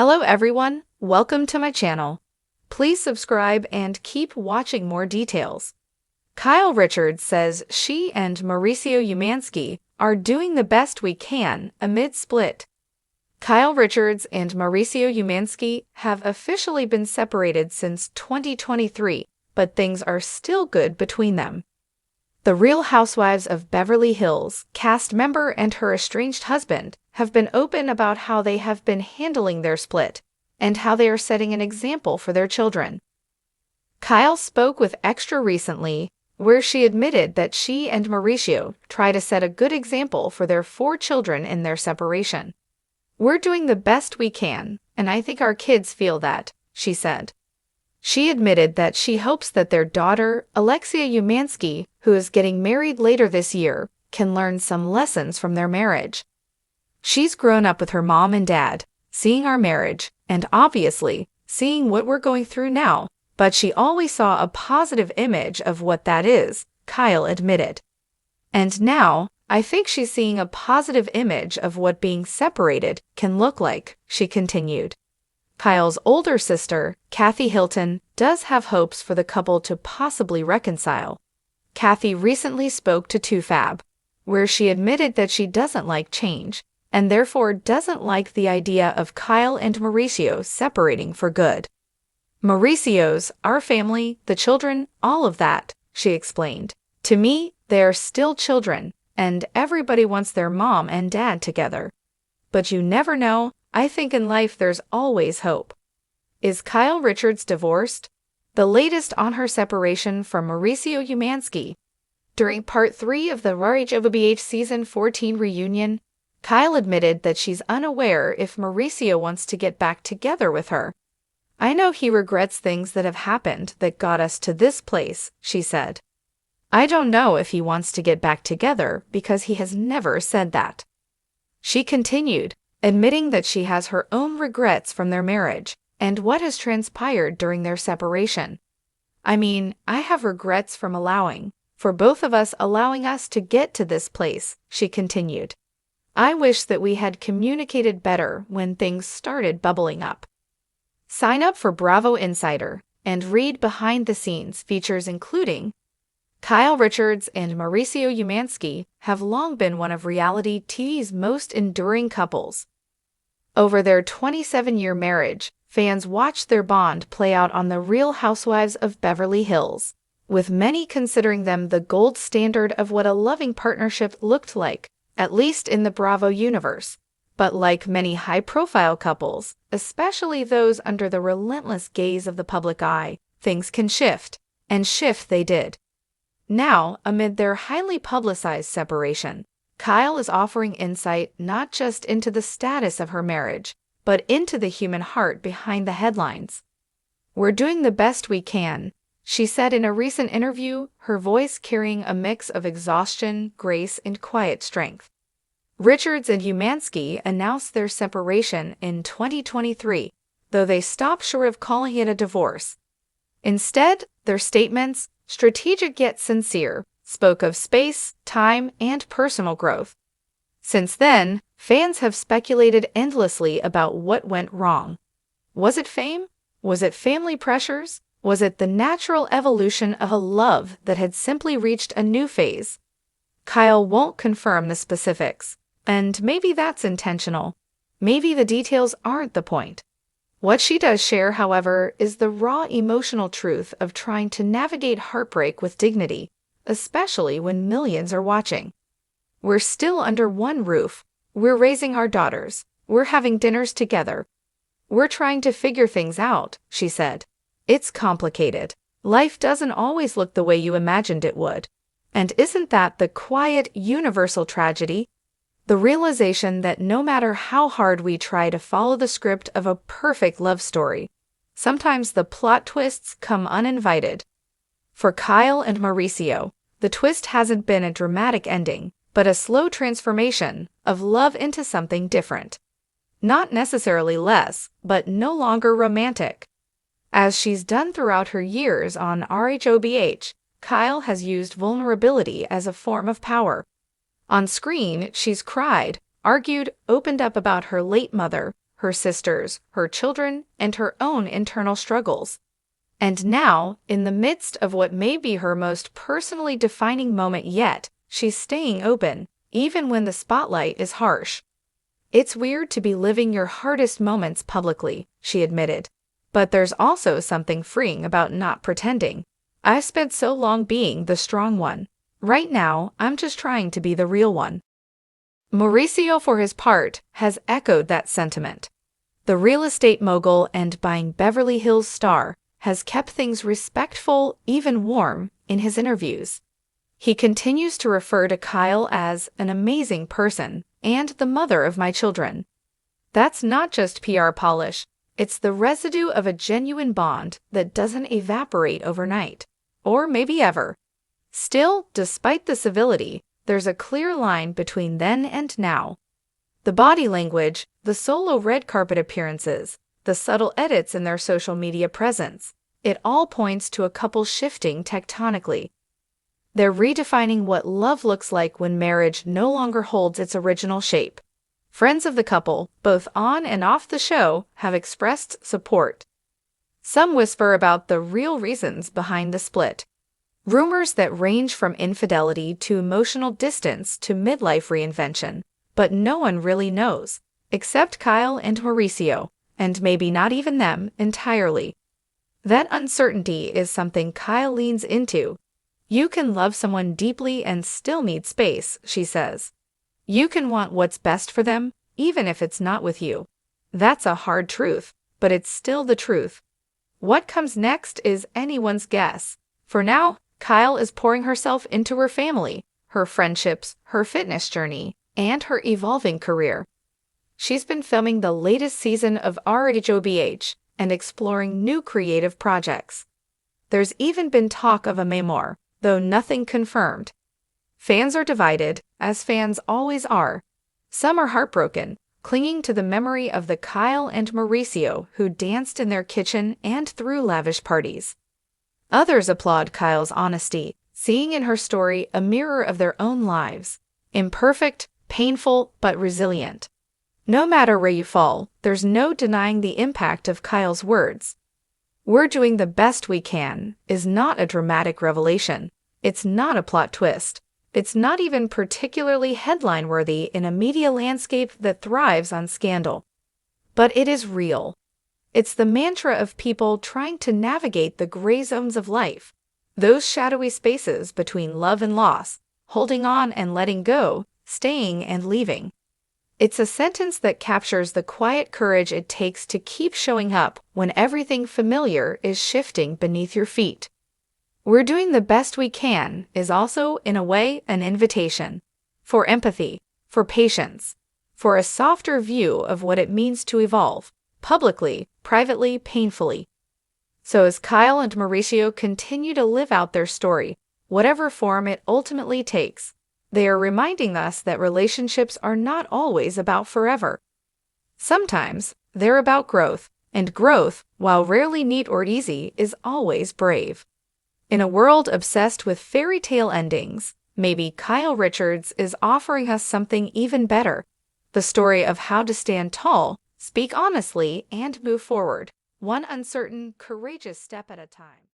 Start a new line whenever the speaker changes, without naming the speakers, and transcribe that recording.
Hello everyone, welcome to my channel. Please subscribe and keep watching more details. Kyle Richards says she and Mauricio Umansky are doing the best we can amid split. Kyle Richards and Mauricio Umansky have officially been separated since 2023, but things are still good between them. The Real Housewives of Beverly Hills cast member and her estranged husband have been open about how they have been handling their split and how they are setting an example for their children. Kyle spoke with Extra recently, where she admitted that she and Mauricio try to set a good example for their 4 children in their separation. "We're doing the best we can, and I think our kids feel that," she said. She admitted that she hopes that their daughter, Alexia Umansky, who is getting married later this year, can learn some lessons from their marriage. "She's grown up with her mom and dad, seeing our marriage, and obviously, seeing what we're going through now, but she always saw a positive image of what that is," Kyle admitted. "And now, I think she's seeing a positive image of what being separated can look like," she continued. Kyle's older sister, Kathy Hilton, does have hopes for the couple to possibly reconcile. Kathy recently spoke to 2Fab, where she admitted that she doesn't like change, and therefore doesn't like the idea of Kyle and Mauricio separating for good. "Mauricio's, our family, the children, all of that," she explained. "To me, they are still children, and everybody wants their mom and dad together. But you never know. I think in life there's always hope." Is Kyle Richards divorced? The latest on her separation from Mauricio Umansky. During Part 3 of the Housewives Season 14 reunion, Kyle admitted that she's unaware if Mauricio wants to get back together with her. "I know he regrets things that have happened that got us to this place," she said. "I don't know if he wants to get back together because he has never said that." She continued, admitting that she has her own regrets from their marriage and what has transpired during their separation. "I mean, I have regrets from for both of us allowing us to get to this place," she continued. "I wish that we had communicated better when things started bubbling up." Sign up for Bravo Insider and read behind-the-scenes features including Kyle Richards and Mauricio Umansky have long been one of reality TV's most enduring couples. Over their 27-year marriage, fans watched their bond play out on The Real Housewives of Beverly Hills, with many considering them the gold standard of what a loving partnership looked like, at least in the Bravo universe. But like many high-profile couples, especially those under the relentless gaze of the public eye, things can shift, and shift they did. Now, amid their highly publicized separation, Kyle is offering insight not just into the status of her marriage, but into the human heart behind the headlines. "We're doing the best we can," she said in a recent interview, her voice carrying a mix of exhaustion, grace, and quiet strength. Richards and Umansky announced their separation in 2023, though they stopped short of calling it a divorce. Instead, their statements, strategic yet sincere, spoke of space, time, and personal growth. Since then, fans have speculated endlessly about what went wrong. Was it fame? Was it family pressures? Was it the natural evolution of a love that had simply reached a new phase? Kyle won't confirm the specifics, and maybe that's intentional. Maybe the details aren't the point. What she does share, however, is the raw emotional truth of trying to navigate heartbreak with dignity, especially when millions are watching. "We're still under one roof. We're raising our daughters. We're having dinners together. We're trying to figure things out," she said. "It's complicated. Life doesn't always look the way you imagined it would. And isn't that the quiet, universal tragedy? The realization that no matter how hard we try to follow the script of a perfect love story, sometimes the plot twists come uninvited." For Kyle and Mauricio, the twist hasn't been a dramatic ending, but a slow transformation of love into something different. Not necessarily less, but no longer romantic. As she's done throughout her years on RHOBH, Kyle has used vulnerability as a form of power. On screen, she's cried, argued, opened up about her late mother, her sisters, her children, and her own internal struggles. And now, in the midst of what may be her most personally defining moment yet, she's staying open, even when the spotlight is harsh. "It's weird to be living your hardest moments publicly," she admitted. "But there's also something freeing about not pretending. I've spent so long being the strong one. Right now, I'm just trying to be the real one." Mauricio, for his part, has echoed that sentiment. The real estate mogul and Buying Beverly Hills star has kept things respectful, even warm, in his interviews. He continues to refer to Kyle as an amazing person and the mother of my children. That's not just PR polish, it's the residue of a genuine bond that doesn't evaporate overnight, or maybe ever. Still, despite the civility, there's a clear line between then and now. The body language, the solo red carpet appearances, the subtle edits in their social media presence, it all points to a couple shifting tectonically. They're redefining what love looks like when marriage no longer holds its original shape. Friends of the couple, both on and off the show, have expressed support. Some whisper about the real reasons behind the split. Rumors that range from infidelity to emotional distance to midlife reinvention, but no one really knows, except Kyle and Mauricio, and maybe not even them entirely. That uncertainty is something Kyle leans into. "You can love someone deeply and still need space," she says. "You can want what's best for them, even if it's not with you." That's a hard truth, but it's still the truth. What comes next is anyone's guess. For now, Kyle is pouring herself into her family, her friendships, her fitness journey, and her evolving career. She's been filming the latest season of RHOBH and exploring new creative projects. There's even been talk of a memoir, though nothing confirmed. Fans are divided, as fans always are. Some are heartbroken, clinging to the memory of the Kyle and Mauricio who danced in their kitchen and threw lavish parties. Others applaud Kyle's honesty, seeing in her story a mirror of their own lives. Imperfect, painful, but resilient. No matter where you fall, there's no denying the impact of Kyle's words. "We're doing the best we can" is not a dramatic revelation. It's not a plot twist. It's not even particularly headline-worthy in a media landscape that thrives on scandal. But it is real. It's the mantra of people trying to navigate the gray zones of life, those shadowy spaces between love and loss, holding on and letting go, staying and leaving. It's a sentence that captures the quiet courage it takes to keep showing up when everything familiar is shifting beneath your feet. "We're doing the best we can" is also, in a way, an invitation for empathy, for patience, for a softer view of what it means to evolve, publicly, privately, painfully. So as Kyle and Mauricio continue to live out their story, whatever form it ultimately takes, they are reminding us that relationships are not always about forever. Sometimes they're about growth, and growth, while rarely neat or easy, is always brave. In a world obsessed with fairy tale endings, maybe Kyle Richards is offering us something even better: the story of how to stand tall, speak honestly, and move forward, one uncertain, courageous step at a time.